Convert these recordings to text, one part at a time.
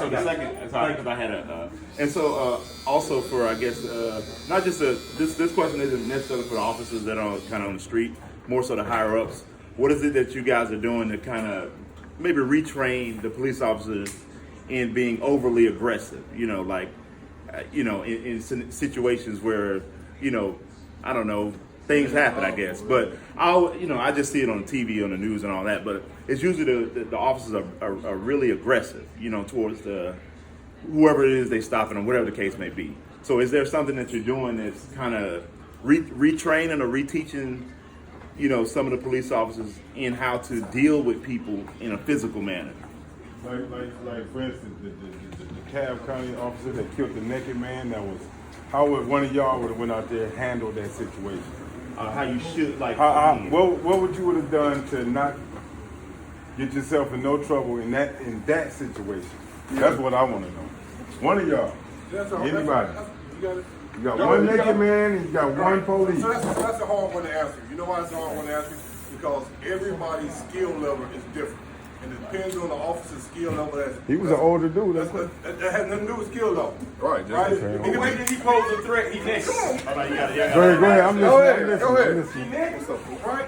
So the second, sorry, because I had and so also for I guess not just this question isn't necessarily for the officers that are kind of on the street, more so the higher ups. What is it that you guys are doing to kind of maybe retrain the police officers in being overly aggressive? You know, like in situations where I don't know. Things happen, I guess, but I just see it on TV, on the news, and all that. But it's usually the officers are really aggressive, towards whoever it is they stopping or whatever the case may be. So, is there something that you're doing that's kind of retraining or reteaching, some of the police officers in how to deal with people in a physical manner? Like for instance, the Cobb County officer that killed the naked man. How would one of y'all would have went out there and handled that situation? How you should what would you would have done to not get yourself in no trouble in that situation? Yeah. That's what I want to know. One of y'all, anybody. You got one naked man and you got one police. So that's a hard one to answer. You know why it's a hard one to answer? Because everybody's skill level is different. And it depends on the officer's skill level. He was an older dude. That has nothing to do with skill level. Right. He posed a threat. He next. Go ahead. I'm listening. Right?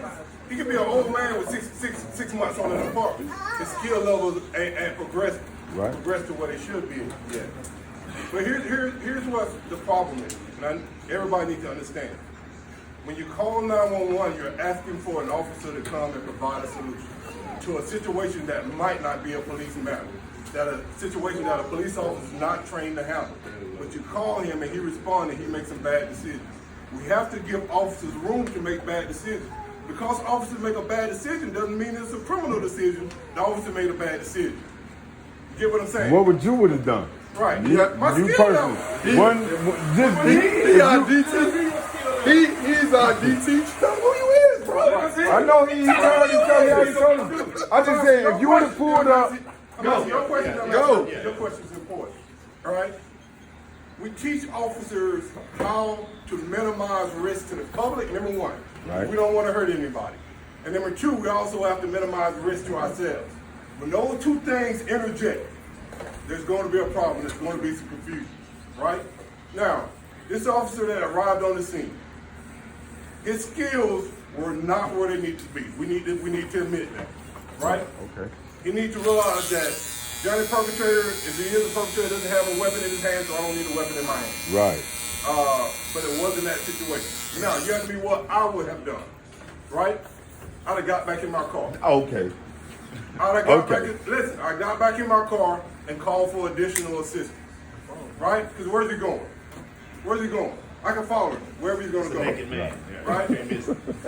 He could be an old man with six months on an apartment. His skill levels ain't progressed. Right. Progressed to what it should be. Yeah. But here's what the problem is. And everybody needs to understand. When you call 911, you're asking for an officer to come and provide a solution to a situation that might not be a police matter, that a situation that a police officer is not trained to handle. But you call him and he responds and he makes some bad decisions. We have to give officers room to make bad decisions. Because officers make a bad decision doesn't mean it's a criminal decision. The officer made a bad decision. You get what I'm saying? What would you would have done? Right. You personally. He's our DT. Tell him who you is, bro. I know he told him. I just said if you would have pulled up. Your question is important. All right. We teach officers how to minimize risk to the public. Number one, right. We don't want to hurt anybody. And number two, we also have to minimize risk to ourselves. When those two things interject, there's going to be a problem. There's going to be some confusion. Right? Now, this officer that arrived on the scene, his skills were not where they need to be. We need to admit that. Right? Okay. He needs to realize that Johnny Perpetrator, if he is a perpetrator, doesn't have a weapon in his hand, so I don't need a weapon in my hand. Right. But it wasn't that situation. Now, you ask me what I would have done. Right? I'd have got back in my car. Okay. I got back in my car and called for additional assistance. Right? Because where's he going? I can follow him wherever he's going to go. Naked man. Right?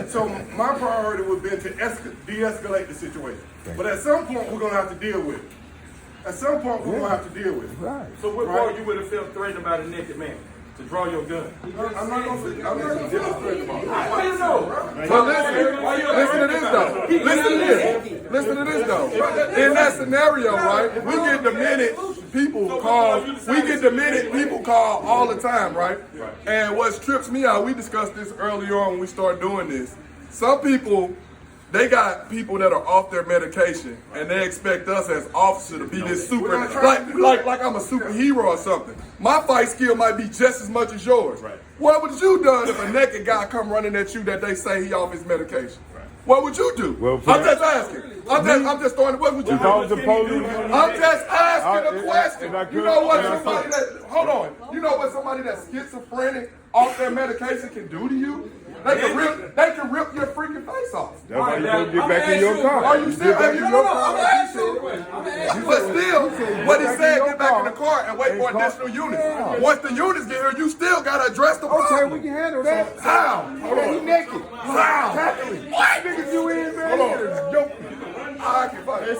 So my priority would be to de-escalate the situation. But at some point, we're going to have to deal with it. Right. So what role you would have felt threatened about a naked man? To draw your gun? I'm not going to demonstrate about it. How do you know? But listen to this though. In that scenario, right? We get demented people call all the time, right? And what trips me out, we discussed this earlier on when we started doing this. Some people, they got people that are off their medication, and they expect us as officers to be this super, like I'm a superhero or something. My fight skill might be just as much as yours. Right. What would you done if a naked guy come running at you that they say he off his medication? Right. What would you do? Well, I'm just asking. I'm just throwing. What would you do? I'm just asking a question. You know what somebody that? Hold on. You know what somebody that's schizophrenic off their medication can do to you? They can rip your freaking face off. That's why you supposed to get back in your car. Are you still in your car? I'm asking. But still, what he said, get back in the car and wait for additional units. Once the units get here, you still gotta address the problem. Okay, we can handle that. How? He naked. How? What? Niggas you in, man? Hold on. I can fight. You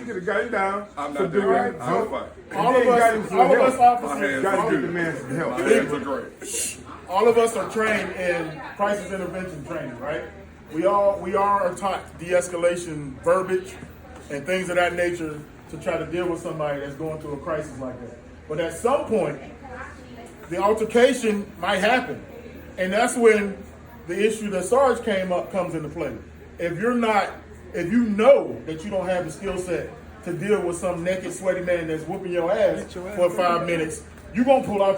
could have got him down. I'm not doing it. All of us officers, Got to give the man some help. all of us are trained in crisis intervention training, right? We are taught de-escalation verbiage and things of that nature to try to deal with somebody that's going through a crisis like that. But at some point, the altercation might happen, and that's when the issue that Sarge comes into play. If you know that you don't have the skill set to deal with some naked, sweaty man that's whooping your ass for 5 minutes, you gonna pull out